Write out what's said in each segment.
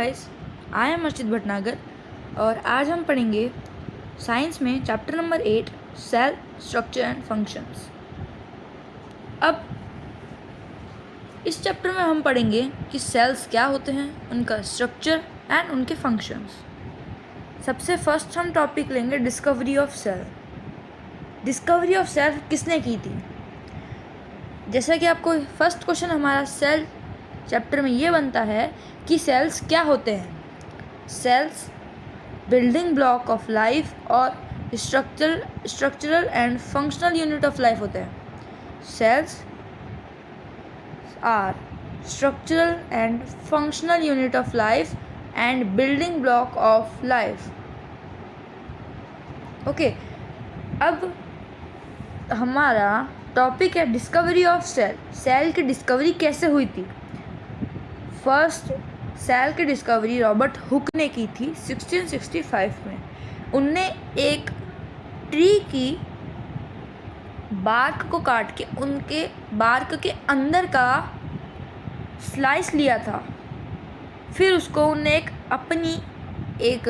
Guys, I am Archit Bhatnagar और आज हम पढ़ेंगे साइंस में chapter number 8 cell structure and functions. अब इस चैप्टर में हम पढ़ेंगे कि सेल्स क्या होते हैं, उनका स्ट्रक्चर एंड उनके फंक्शंस। सबसे फर्स्ट हम टॉपिक लेंगे discovery of cell. Discovery of cell किसने की थी? जैसा कि आपको फर्स्ट क्वेश्चन हमारा सेल चैप्टर में ये बनता है कि सेल्स क्या होते हैं। Cells building block of life और structural and functional unit of life होते हैं। Cells are structural and functional unit of life and building block of life. Okay, अब हमारा टॉपिक है डिस्कवरी ऑफ सेल। सेल की डिस्कवरी कैसे हुई थी? फर्स्ट सेल की डिस्कवरी रॉबर्ट हुक ने की थी 1665 में। उनने एक ट्री की बार्क को काट के उनके बार्क के अंदर का स्लाइस लिया था। फिर उसको उनने अपनी एक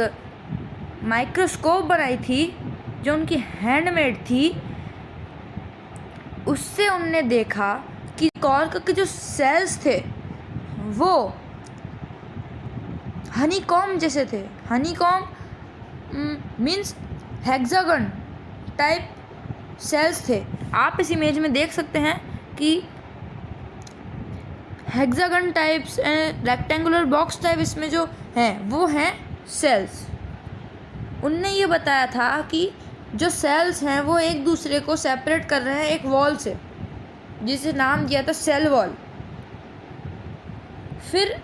माइक्रोस्कोप बनाई थी जो उनकी हैंडमेड थी। उससे उनने देखा कि कॉर्क के जो सेल्स थे वो हनीकॉम जैसे थे। Honeycomb means hexagon type cells थे। आप इस इमेज में देख सकते हैं कि hexagon types rectangular box type इसमें जो हैं वो हैं सेल्स। उनने ये बताया था कि जो सेल्स हैं वो एक दूसरे को सेपरेट कर रहे हैं एक वॉल से, जिसे नाम दिया था सेल वॉल। फिर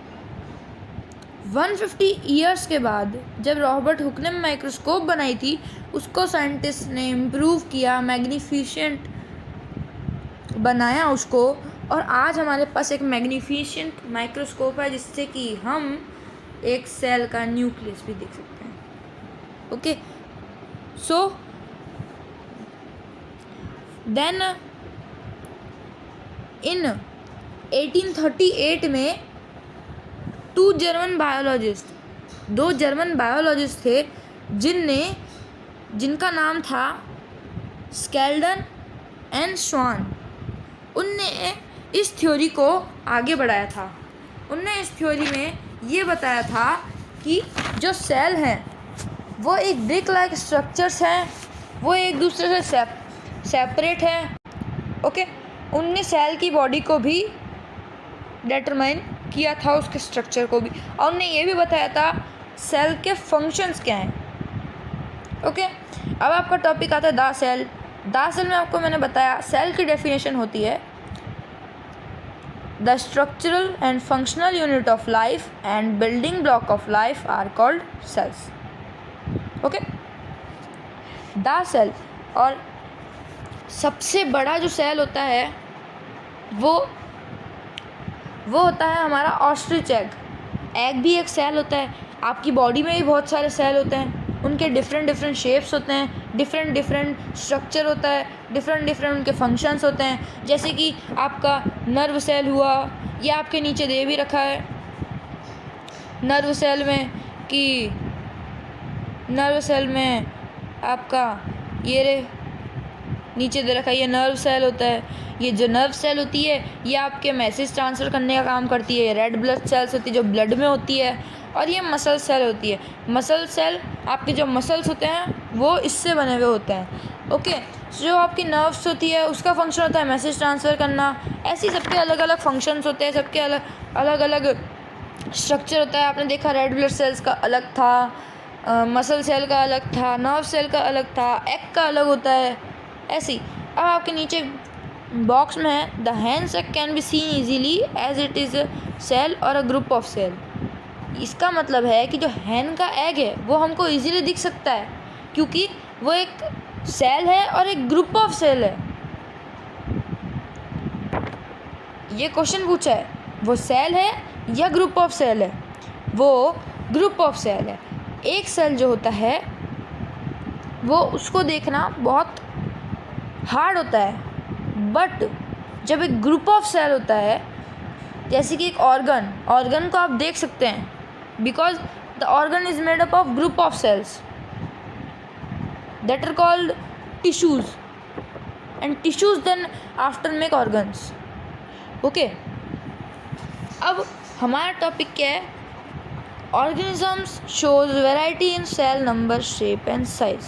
150 ईयर्स के बाद जब रॉबर्ट हुक ने माइक्रोस्कोप बनाई थी, उसको साइंटिस्ट ने इम्प्रूव किया, मैग्नीफिशेंट बनाया उसको, और आज हमारे पास एक मैग्नीफिशेंट माइक्रोस्कोप है जिससे कि हम एक सेल का न्यूक्लियस भी देख सकते हैं। ओके, सो देन इन 1838 में दो जर्मन बायोलॉजिस्ट थे जिनका नाम था स्केल्डन एंड श्वान। उनने इस थ्योरी को आगे बढ़ाया था। उनने इस थ्योरी में ये बताया था कि जो सेल हैं वो एक ब्रिक लाइक स्ट्रक्चर्स हैं, वो एक दूसरे से सेपरेट हैं। ओके, उनने सेल की बॉडी को भी डिटरमाइन किया था, उसके स्ट्रक्चर को भी, और उन्होंने ये भी बताया था सेल के फंक्शंस क्या हैं। ओके, अब आपका टॉपिक आता है द सेल। द सेल में आपको मैंने बताया सेल की डेफिनेशन होती है the structural and functional unit of life and building block of life are called cells. Okay, the cell. और सबसे बड़ा जो सेल होता है वो होता है हमारा ऑस्ट्रिच एग। एग भी एक सेल होता है। आपकी बॉडी में भी बहुत सारे सेल होते हैं, उनके डिफरेंट शेप्स होते हैं, डिफरेंट स्ट्रक्चर होता है, डिफरेंट उनके फंक्शंस होते हैं। जैसे कि आपका नर्व सेल हुआ, ये आपके नीचे दे भी रखा है नर्व सेल में आपका ये नीचे दे रखा है, ये नर्व सेल होता है। ये जो नर्व सेल होती है ये आपके मैसेज ट्रांसफ़र करने का काम करती है। रेड ब्लड सेल्स होती है जो ब्लड में होती है, और ये मसल सेल होती है। मसल सेल आपके जो मसल्स होते हैं वो इससे बने हुए होते हैं। ओके, जो आपकी नर्व्स होती है उसका फंक्शन होता है मैसेज ट्रांसफ़र करना। ऐसे ही सबके अलग अलग फंक्शंस होते हैं, सबके अलग स्ट्रक्चर होता है। आपने देखा रेड ब्लड सेल्स का अलग था, मसल सेल का अलग था, नर्व सेल का अलग था, एग का अलग होता है। ऐसी अब आपके नीचे बॉक्स में है the hen sac can be seen easily as it is cell और अ ग्रुप ऑफ सेल। इसका मतलब है कि जो hen का एग है वो हमको ईजीली दिख सकता है क्योंकि वो एक सेल है और एक ग्रुप ऑफ सेल है। ये क्वेश्चन पूछा है, वो सेल है या ग्रुप ऑफ सेल है? वो ग्रुप ऑफ सेल है। एक सेल जो होता है वो उसको देखना बहुत हार्ड होता है, बट जब एक ग्रुप ऑफ सेल होता है, जैसे कि एक ऑर्गन को आप देख सकते हैं, because the organ is made up of group of cells that are called tissues, and tissues then after make organs. Okay अब हमारा टॉपिक क्या है? Organisms shows variety in cell number, shape and size.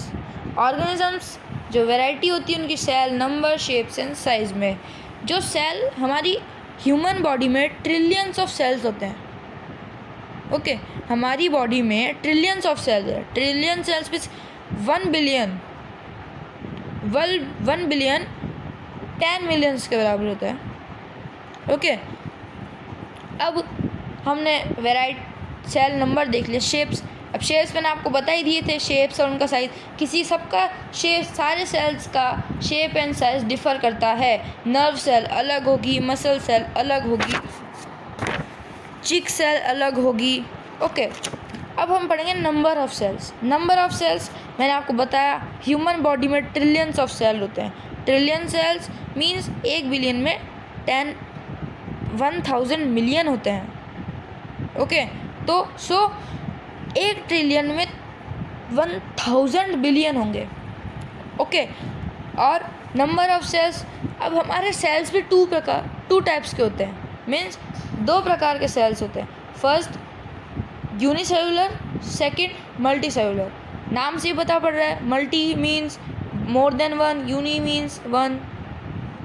Organisms जो variety होती है उनकी cell number, shapes and size में. जो सेल हमारी ह्यूमन बॉडी में ट्रिलियंस ऑफ सेल्स होते हैं. ओके हमारी बॉडी में ट्रिलियंस ऑफ सेल्स है. ट्रिलियन सेल्स में 1 बिलियन 10 मिलियंस के बराबर होता है. ओके अब हमने वेराइटी सेल नंबर देख लिया. शेप्स, अब शेप्स मैंने आपको बता ही दिए थे, शेप्स और उनका साइज. किसी सबका शेप, सारे सेल्स का शेप एंड साइज डिफर करता है. नर्व सेल अलग होगी, मसल सेल अलग होगी, चिक सेल अलग होगी. ओके अब हम पढ़ेंगे number of cells. Number of cells मैंने आपको बताया ह्यूमन बॉडी में ट्रिलियंस ऑफ सेल होते हैं. ट्रिलियन सेल्स मीन्स 1 बिलियन में 1000 मिलियन होते हैं. ओके तो 1 ट्रिलियन में 1000 बिलियन होंगे. ओके और नंबर ऑफ सेल्स, अब हमारे सेल्स भी 2 टाइप्स के होते हैं. मीन्स 2 प्रकार के सेल्स होते हैं. First unicellular, second multi cellular. नाम से ही पता पड़ रहा है, multi means more than 1, uni means 1.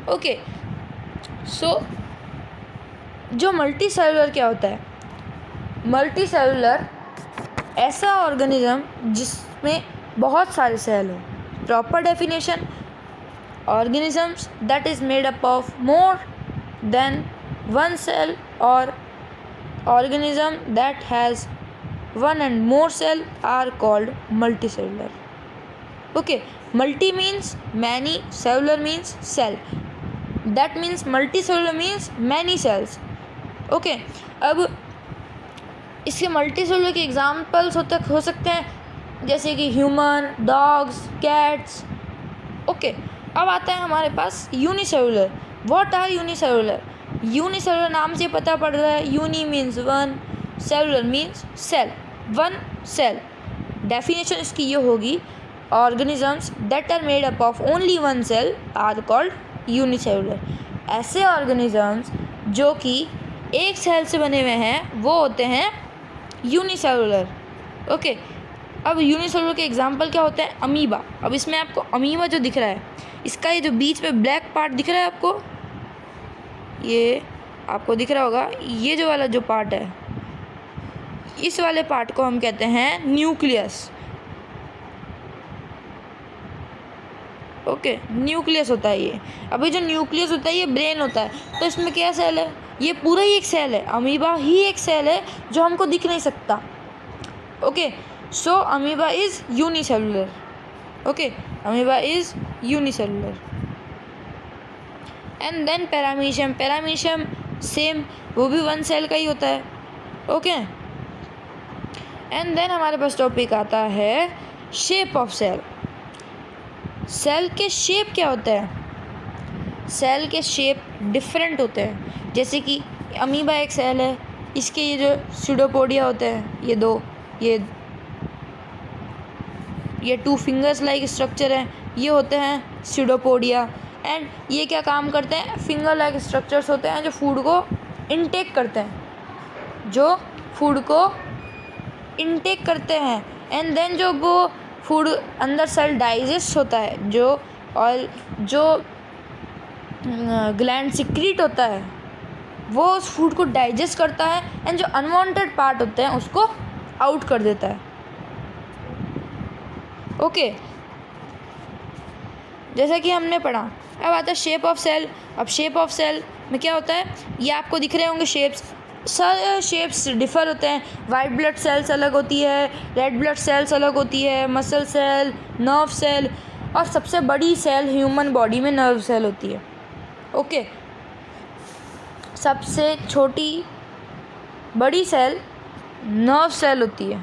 Okay so जो मल्टी सेलुलर क्या होता है? मल्टी सेलुलर ऐसा ऑर्गेनिज्म जिसमें बहुत सारे सेल हो. Proper definition, organisms that is made up of more than 1 cell और organism that has 1 and more cell are called multicellular. Okay, multi means many, cellular means cell. That means multicellular means many cells. Okay, अब इसके multicellular के examples हो सकते हैं जैसे कि human, dogs, cats. Okay अब आता है हमारे पास unicellular. What are unicellular? Unicellular नाम से पता पड़ रहा है, uni means 1, cellular means cell, 1 cell. Definition इसकी ये होगी, organisms that are made up of only 1 cell are called unicellular. ऐसे ऑर्गेनिजम्स जो कि एक सेल से बने हुए हैं वो होते हैं यूनिसेलुलर. ओके अब यूनिसेलुलर के एग्जांपल क्या होते हैं? अमीबा. अब इसमें आपको अमीबा जो दिख रहा है, इसका ये जो बीच में ब्लैक पार्ट दिख रहा है आपको, ये आपको दिख रहा होगा, ये जो वाला जो पार्ट है, इस वाले पार्ट को हम कहते हैं न्यूक्लियस. ओके न्यूक्लियस होता है ये. अभी जो न्यूक्लियस होता है ये ब्रेन होता है. तो इसमें क्या सेल है? ये पूरा ही एक सेल है. अमीबा ही एक सेल है जो हमको दिख नहीं सकता. Okay so amoeba is unicellular. Okay amoeba is unicellular. And then paramecium. Paramecium same, वो भी 1 सेल का ही होता है. ओके एंड देन हमारे पास टॉपिक आता है शेप ऑफ सेल. सेल के शेप क्या होते हैं? सेल के शेप डिफरेंट होते हैं. जैसे कि अमीबा एक सेल है, इसके ये जो स्यूडोपोडिया होते हैं, ये 2 फिंगर्स लाइक स्ट्रक्चर हैं, ये होते हैं स्यूडोपोडिया. एंड ये क्या काम करते हैं? फिंगर लाइक स्ट्रक्चर्स होते हैं जो फूड को इनटेक करते हैं, एंड देन जो वो फूड अंदर सेल डाइजेस्ट होता है, जो ऑयल जो ग्लैंड सिक्रीट होता है वो उस फूड को डाइजेस्ट करता है, एंड जो अनवांटेड पार्ट होते हैं उसको आउट कर देता है. ओके जैसा कि हमने पढ़ा. अब आता है शेप ऑफ सेल. अब शेप ऑफ सेल में क्या होता है? ये आपको दिख रहे होंगे शेप्स. सारे शेप्स डिफ़र होते हैं. वाइट ब्लड सेल्स अलग होती है, रेड ब्लड सेल्स अलग होती है, मसल सेल, नर्व सेल, और सबसे बड़ी सेल ह्यूमन बॉडी में नर्व सेल होती है. ओके सबसे छोटी बड़ी सेल नर्व सेल होती है.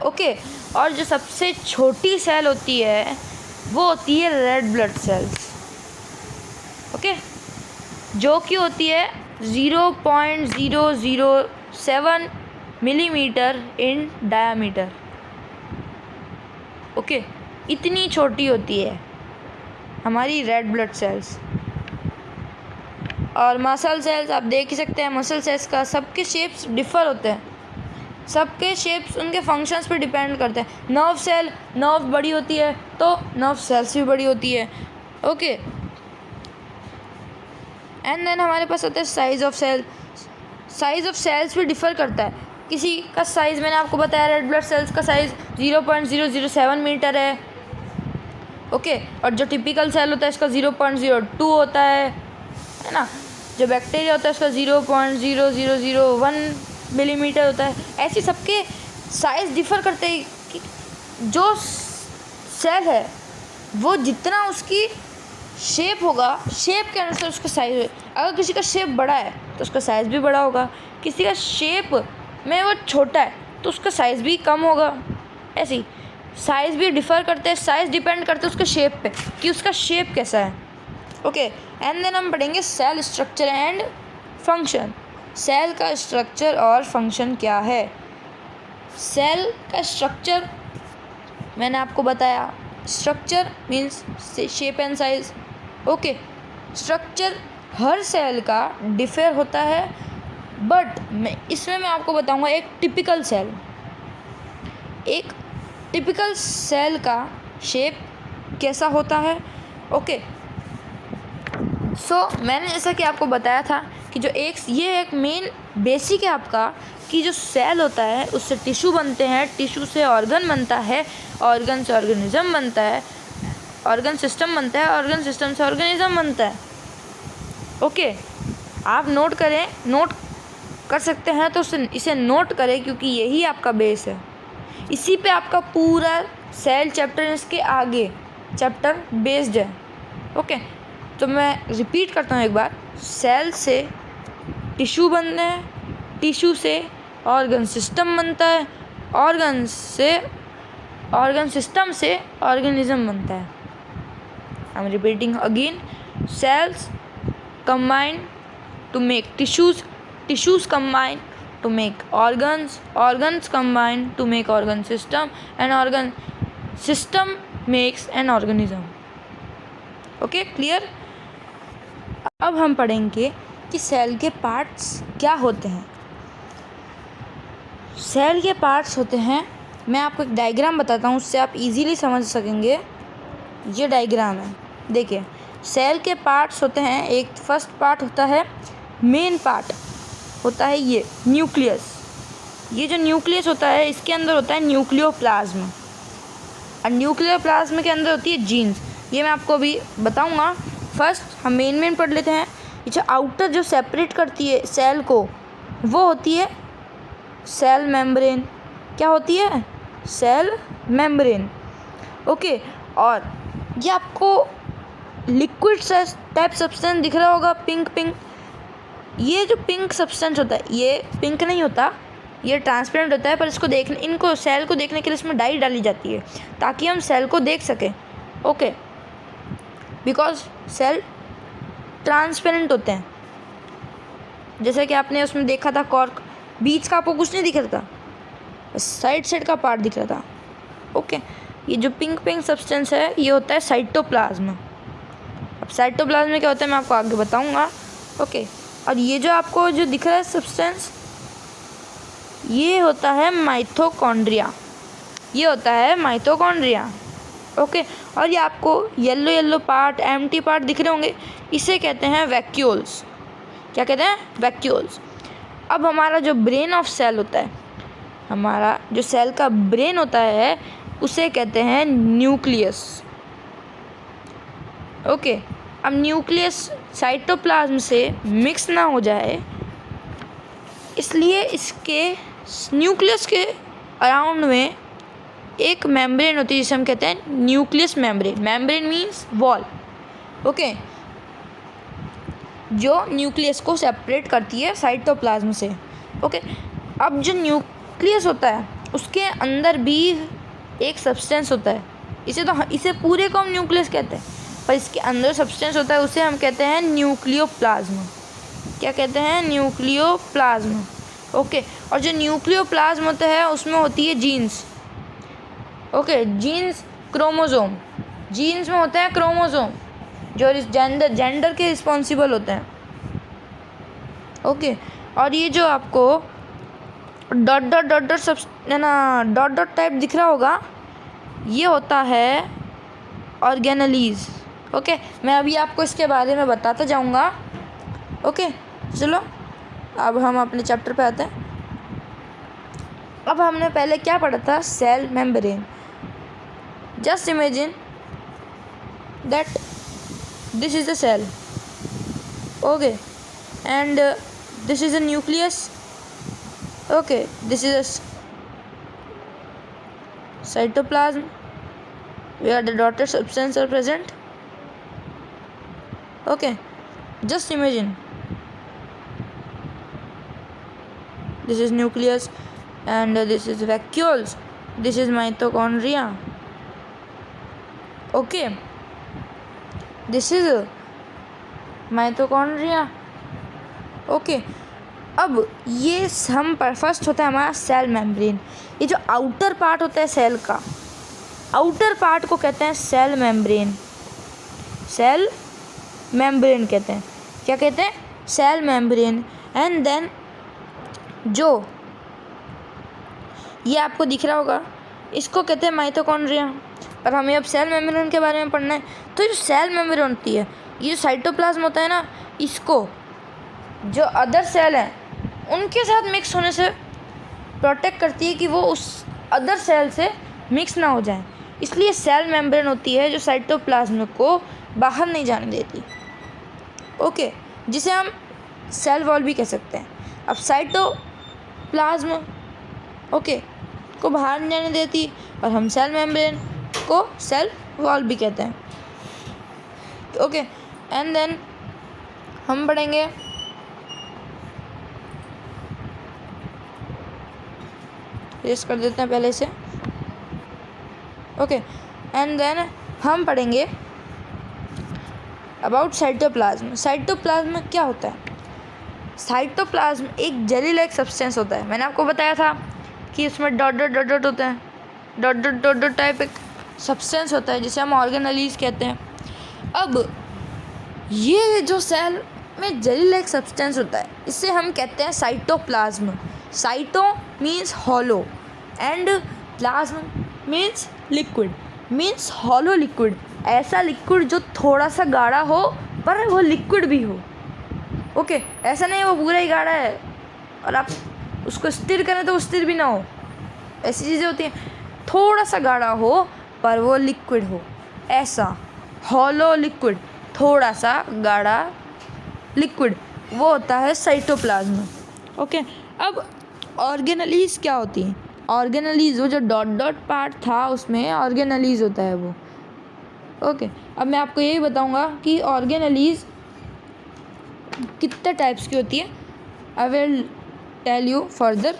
ओके और जो सबसे छोटी सेल होती है वो होती है रेड ब्लड सेल्स. ओके जो कि होती है 0.007 मिलीमीटर इन डायामीटर। ओके, इतनी छोटी होती है हमारी रेड ब्लड सेल्स। और मसल सेल्स आप देख ही सकते हैं, मसल सेल्स का सबके शेप्स डिफ़र होते हैं, सबके शेप्स उनके फंक्शंस पे डिपेंड करते हैं। नर्व सेल, नर्व बड़ी होती है तो नर्व सेल्स भी बड़ी होती है। ओके, एंड देन हमारे पास आता है size of cell. Size of cells भी डिफ़र करता है। किसी का साइज़ मैंने आपको बताया, रेड ब्लड सेल्स का साइज़ 0.007 मीटर है। ओके, और जो टिपिकल सेल होता है इसका 0.02 होता है ना। जो बैक्टीरिया होता है उसका 0.0001 मिलीमीटर होता है। ऐसे सबके साइज़ डिफ़र करते हैं कि जो सेल है वो जितना उसकी शेप होगा, शेप के अनुसार उसका साइज़ है। अगर किसी का शेप बड़ा है तो उसका साइज़ भी बड़ा होगा, किसी का शेप में वो छोटा है तो उसका साइज़ भी कम होगा। ऐसे ही साइज़ भी डिफ़र करते हैं, साइज़ डिपेंड करते हैं उसके शेप पे कि उसका शेप कैसा है। ओके, एंड देन हम पढ़ेंगे cell structure and function. Cell का स्ट्रक्चर और फंक्शन क्या है। सेल का स्ट्रक्चर मैंने आपको बताया, structure means shape and size. Okay, structure हर सेल का डिफ़र होता है, बट मैं आपको बताऊंगा एक टिपिकल सेल का शेप कैसा होता है। ओके, सो मैंने जैसा कि आपको बताया था कि ये एक मेन बेसिक है आपका कि जो सेल होता है उससे टिश्यू बनते हैं, टिश्यू से ऑर्गन बनता है, ऑर्गन से ऑर्गेनिज्म बनता है, ऑर्गन सिस्टम बनता है, ऑर्गन सिस्टम से ऑर्गेनिज्म बनता है। ओके, आप नोट कर सकते हैं तो इसे नोट करें क्योंकि यही आपका बेस है। इसी पे आपका पूरा सेल चैप्टर, इसके आगे चैप्टर बेस्ड है। ओके, तो मैं रिपीट करता हूँ एक बार। सेल से टिश्यू बनते हैं, टिश्यू से ऑर्गन सिस्टम बनता है, ऑर्गन सिस्टम से ऑर्गेनिज्म बनता है। I am repeating again. Cells combine to make tissues combine to make organs combine to make organ system, and organ system makes an organism. Okay, clear. अब हम पढ़ेंगे कि cell के पार्ट्स क्या होते हैं। सेल के पार्ट्स होते हैं, मैं आपको एक डायग्राम बताता हूँ, उससे आप इजीली समझ सकेंगे। ये डायग्राम है, देखिए। सेल के पार्ट्स होते हैं, एक फर्स्ट पार्ट होता है, मेन पार्ट होता है ये न्यूक्लियस। ये जो न्यूक्लियस होता है इसके अंदर होता है न्यूक्लियोप्लाज्म, और न्यूक्लियोप्लाज्म के अंदर होती है जीन्स। ये मैं आपको अभी बताऊंगा। फर्स्ट हम मेन पढ़ लेते हैं। ये जो आउटर जो सेपरेट करती है सेल को वो होती है सेल मेम्ब्रेन। क्या होती है? Cell membrane. ओके, और ये आपको लिक्विड टाइप सब्सटेंस दिख रहा होगा, पिंक। ये जो पिंक सब्सटेंस होता है ये पिंक नहीं होता, ये ट्रांसपेरेंट होता है, पर इनको सेल को देखने के लिए इसमें डाई डाली जाती है ताकि हम सेल को देख सकें। ओके, बिकॉज सेल ट्रांसपेरेंट होते हैं। जैसे कि आपने उसमें देखा था कॉर्क, बीच का आपको कुछ नहीं दिख रहा था, साइड का पार्ट दिख रहा था। ओके, ये जो पिंक सब्सटेंस है ये होता है साइटोप्लाज्म। अब साइटोप्लाज्म में क्या होता है मैं आपको आगे बताऊंगा। ओके, और ये जो आपको जो दिख रहा है सब्सटेंस ये होता है माइटोकॉन्ड्रिया। ओके, और ये आपको येलो पार्ट, एम्प्टी पार्ट दिख रहे होंगे, इसे कहते हैं वैक्यूल्स। क्या कहते हैं? वैक्यूल्स। अब हमारा जो ब्रेन ऑफ सेल होता है, हमारा जो सेल का ब्रेन होता है उसे कहते हैं न्यूक्लियस। ओके, अब न्यूक्लियस साइटोप्लाज्म से मिक्स ना हो जाए इसलिए इसके न्यूक्लियस के अराउंड में एक मेम्ब्रेन होती है जिसे हम कहते हैं nucleus membrane. Membrane means wall. Okay, जो न्यूक्लियस को सेपरेट करती है साइटोप्लाज्म से। ओके, अब जो न्यूक्लियस होता है उसके अंदर भी एक सब्सटेंस होता है, इसे पूरे को हम न्यूक्लियस कहते हैं, पर इसके अंदर सब्सटेंस होता है उसे हम कहते हैं न्यूक्लियोप्लाज्म। क्या कहते हैं, न्यूक्लियोप्लाज्म। ओके, और जो न्यूक्लियोप्लाज्म होता है उसमें होती है genes. Okay, genes chromosome, genes में होता है क्रोमोसोम जो जेंडर के रिस्पॉन्सिबल होते हैं। ओके, और ये जो आपको डॉट डॉट डॉट डॉट सब है ना, डॉट डॉट टाइप दिख रहा होगा, ये होता है ऑर्गेनेलीज। ओके, मैं अभी आपको इसके बारे में बताता जाऊंगा। ओके, चलो अब हम अपने चैप्टर पे आते हैं। अब हमने पहले क्या पढ़ा था, cell membrane. Just imagine that this is the cell, okay, and this is a nucleus. Okay, this is a cytoplasm where the dotted substance are present. Okay, just imagine this is nucleus and this is vacuoles, this is mitochondria. Okay, this is mitochondria. Okay, अब ये हम पर first होता है हमारा cell membrane. ये जो outer part होता है सेल का, आउटर पार्ट को कहते हैं सेल मेम्ब्रेन। सेल मेम्ब्रेन कहते हैं, क्या कहते हैं, सेल मेम्ब्रेन। एंड देन जो ये आपको दिख रहा होगा, इसको कहते हैं माइटोकॉन्ड्रिया। और हमें अब सेल मेम्ब्रेन के बारे में पढ़ना है। तो जो सेल मेम्ब्रेन होती है, ये जो साइटोप्लाज्म होता है ना, इसको जो अदर सेल हैं उनके साथ मिक्स होने से प्रोटेक्ट करती है कि वो उस अदर सेल से मिक्स ना हो जाए। इसलिए सेल मेम्ब्रेन होती है जो साइटोप्लाज्म को बाहर नहीं जाने देती। ओके, जिसे हम सेल वॉल भी कह सकते हैं। अब साइटोप्लाज्म ओके को बाहर नहीं जाने देती और हम सेल मेम्ब्रेन को सेल वॉल भी कहते हैं। ओके, एंड देन हम पढ़ेंगे रेस्ट कर देते हैं पहले से। ओके, एंड देन हम पढ़ेंगे अबाउट साइटोप्लाज्म। साइटोप्लाज्म क्या होता है? साइटोप्लाज्म एक जेली लाइक सब्सटेंस होता है। मैंने आपको बताया था कि इसमें डॉट डॉट डॉट डॉट होते हैं, dot dot dot dot type एक सब्सटेंस होता है जिसे हम ऑर्गेनेलीज कहते हैं। अब ये जो सेल में जेली लाइक सब्सटेंस होता है, इसे हम कहते हैं cytoplasm. Cyto means hollow and plasm means liquid, means hollow liquid. ऐसा लिक्विड जो थोड़ा सा गाढ़ा हो पर वो लिक्विड भी हो। ओके, ऐसा नहीं वो पूरा ही गाढ़ा है और आप उसको स्थिर करें तो वो स्थिर भी ना हो। ऐसी चीज़ें होती हैं, थोड़ा सा गाढ़ा हो पर वो लिक्विड हो, ऐसा हॉलो लिक्विड, थोड़ा सा गाढ़ा लिक्विड, वो होता है साइटोप्लाज्म। ओके, अब ऑर्गेनेलीज क्या होती है? ऑर्गेनेलीज वो जो डॉट डॉट पार्ट था उसमें ऑर्गेनेलीज होता है वो। ओके, अब मैं आपको यही बताऊंगा कि ऑर्गेनेलीज कितने टाइप्स की होती है। I will tell you further.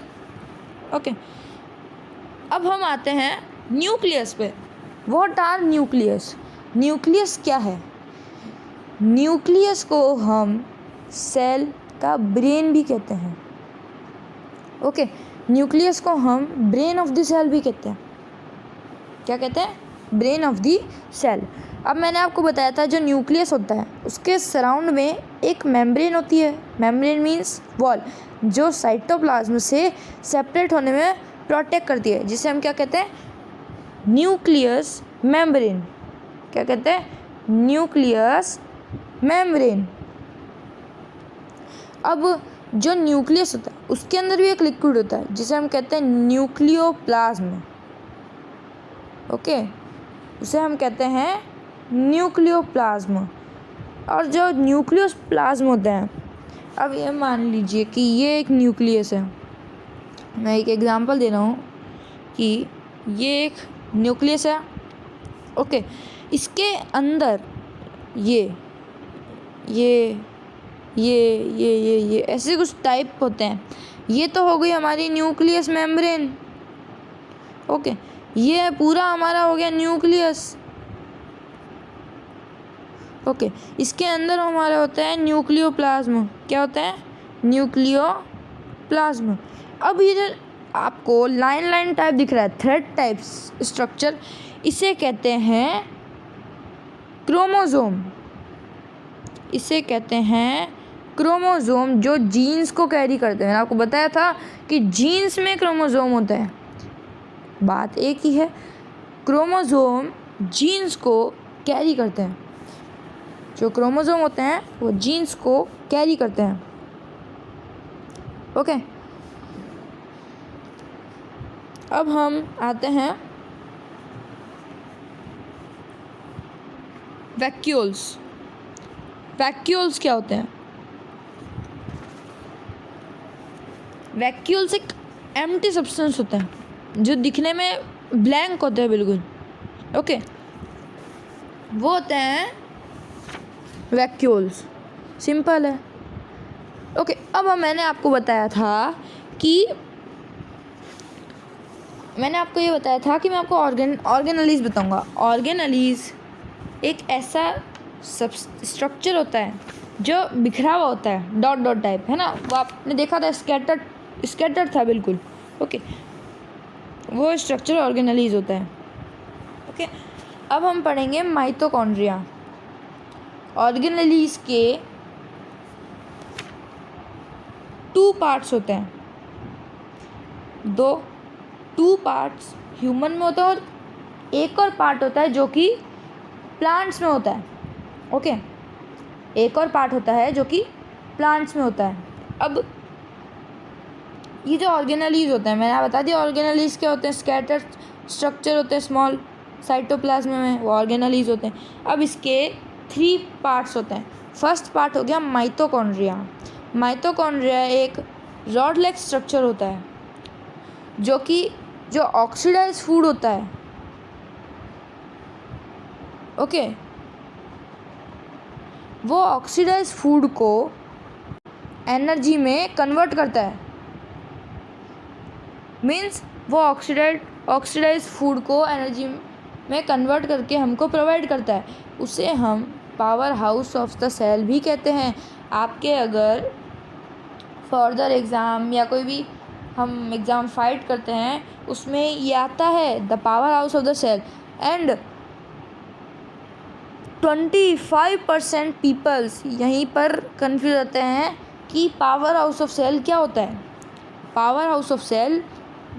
Okay, अब हम आते हैं न्यूक्लियस पे। What R nucleus? न्यूक्लियस क्या है? न्यूक्लियस को हम सेल का ब्रेन भी कहते हैं। ओके, न्यूक्लियस को हम ब्रेन ऑफ द सेल भी कहते हैं। क्या कहते हैं? Brain of the cell. अब मैंने आपको बताया था जो न्यूक्लियस होता है उसके सराउंड में एक मेम्ब्रेन होती है। मेम्ब्रेन मीन्स वॉल, जो साइटोप्लाज्म से सेपरेट होने में प्रोटेक्ट करती है, जिसे हम क्या कहते हैं? Nucleus membrane. क्या कहते हैं? Nucleus membrane. अब जो न्यूक्लियस होता है उसके अंदर भी एक लिक्विड होता है जिसे हम कहते हैं न्यूक्लियोप्लाज्म। ओके, उसे हम कहते हैं न्यूक्लियोप्लाज्म। और जो न्यूक्लियोप्लाज्म होते हैं, अब ये मान लीजिए कि ये एक न्यूक्लियस है। मैं एक एग्जांपल दे रहा हूँ कि ये एक न्यूक्लियस है। ओके, इसके अंदर ये ऐसे कुछ टाइप होते हैं। ये तो हो गई हमारी न्यूक्लियस मेम्ब्रेन। ओके, ये पूरा हमारा हो गया न्यूक्लियस। ओके, इसके अंदर हमारा होता है न्यूक्लियोप्लाज्म। क्या होता है? न्यूक्लियोप्लाज्म। अब ये जो आपको लाइन टाइप दिख रहा है, थ्रेड टाइप स्ट्रक्चर, इसे कहते हैं क्रोमोसोम। इसे कहते हैं क्रोमोसोम, जो जीन्स को कैरी करते हैं। मैंने आपको बताया था कि जीन्स में क्रोमोसोम होता है, बात एक ही है। क्रोमोसोम जीन्स को कैरी करते हैं। जो क्रोमोसोम होते हैं वो जीन्स को कैरी करते हैं। ओके, अब हम आते हैं वैक्यूल्स। वैक्यूल्स क्या होते हैं? वैक्यूल्स एक एम्प्टी सब्सटेंस होता है जो दिखने में ब्लैंक होता है बिल्कुल। ओके, वो होते हैं वैक्यूल्स। सिंपल है। ओके, अब मैंने आपको बताया था कि मैं आपको ऑर्गेनेलीज बताऊंगा। ऑर्गेनेलीज एक ऐसा सब स्ट्रक्चर होता है जो बिखरा हुआ होता है, डॉट टाइप, है ना। वो आपने देखा था, स्कैटर्ड था बिल्कुल। ओके, वो स्ट्रक्चर ऑर्गेनेलीज होता है। ओके, अब हम पढ़ेंगे माइटोकॉन्ड्रिया। ऑर्गेनेलीज के 2 पार्ट्स होते हैं। 2 पार्ट्स ह्यूमन में होता है और एक और पार्ट होता है जो कि प्लांट्स में होता है। ओके, एक और पार्ट होता है जो कि प्लांट्स में होता है। अब ये जो ऑर्गेनेलीज होते हैं, मैंने बता दिया ऑर्गेनेलीज क्या होते हैं। स्कैटर्ड स्ट्रक्चर होते हैं स्मॉल साइटोप्लाज्म में, वो ऑर्गेनेलीज होते हैं। अब इसके 3 पार्ट्स होते हैं। फर्स्ट पार्ट हो गया माइटोकॉन्ड्रिया। माइटोकॉन्ड्रिया एक रॉड लाइक स्ट्रक्चर होता है जो ऑक्सीडाइज फूड होता है। ओके, वो ऑक्सीडाइज फूड को एनर्जी में कन्वर्ट करता है। मीन्स वो ऑक्सीडाइज फूड को एनर्जी में कन्वर्ट करके हमको प्रोवाइड करता है। उसे हम power house of the cell भी कहते हैं। आपके अगर फर्दर एग्ज़ाम या कोई भी हम एग्ज़ाम फाइट करते हैं, उसमें ये आता है the power house of the cell. And 25% peoples यहीं पर कंफ्यूज होते हैं कि पावर हाउस ऑफ सेल क्या होता है। Power house of cell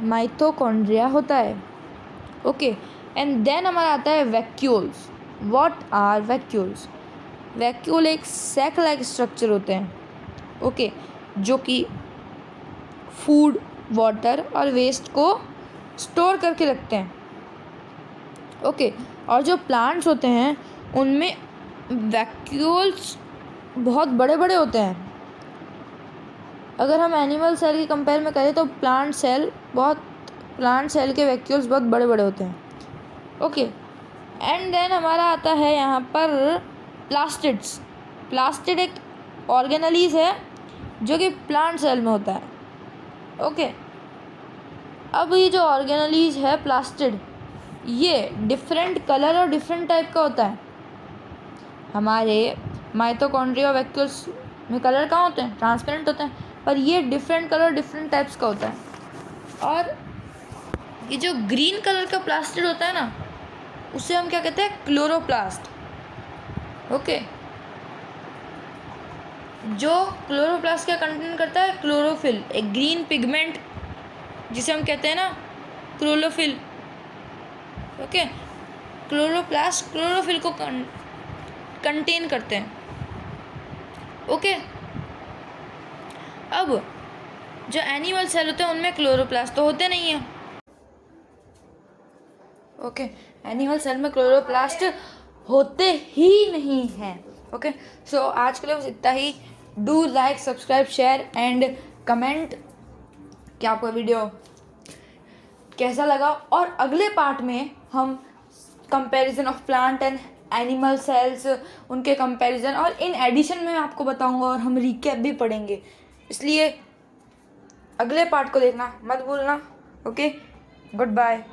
mitochondria होता है। ओके, एंड देन हमारा आता है vacuoles. What are vacuoles? Vacuole एक सैक लाइक स्ट्रक्चर होते हैं। ओके, जो कि फूड, वाटर और वेस्ट को स्टोर करके रखते हैं। ओके, और जो प्लांट्स होते हैं उनमें वैक्यूल्स बहुत बड़े बड़े होते हैं। अगर हम एनिमल सेल के कंपेयर में करें तो प्लांट सेल के वैक्यूल्स बहुत बड़े बड़े होते हैं। ओके, एंड देन हमारा आता है यहाँ पर प्लास्टिड्स। प्लास्टिड एक ऑर्गेनेलीज है जो कि प्लांट सेल में होता है। ओके, अब ये जो ऑर्गेनेलीज है प्लास्टिड, ये डिफरेंट कलर और डिफरेंट टाइप का होता है। हमारे माइटोकॉन्ड्रिया वैक्यूल्स में कलर कहाँ होते हैं? ट्रांसपेरेंट होते हैं, पर ये डिफरेंट कलर डिफरेंट टाइप्स का होता है। और ये जो ग्रीन कलर का प्लास्टिड होता है ना, उसे हम क्या कहते हैं? क्लोरोप्लास्ट। ओके, जो क्लोरोप्लास्ट क्या कंटेन करता है? क्लोरोफिल, एक ग्रीन पिगमेंट जिसे हम कहते हैं ना क्लोरोफिल। ओके, क्लोरोप्लास्ट क्लोरोफिल को कंटेन करते हैं। ओके, अब जो एनिमल सेल होते हैं उनमें क्लोरोप्लास्ट तो होते नहीं हैं। ओके, एनिमल सेल में क्लोरोप्लास्ट होते ही नहीं हैं। ओके, सो आज के लिए बस इतना ही। Do like, subscribe, share and comment कि आपको वीडियो कैसा लगा। और अगले पार्ट में हम comparison of plant and animal cells, उनके कंपैरिजन, और इन एडिशन में आपको बताऊंगा और हम रिकैप भी पढ़ेंगे। इसलिए अगले पार्ट को देखना मत भूलना। Okay, good bye.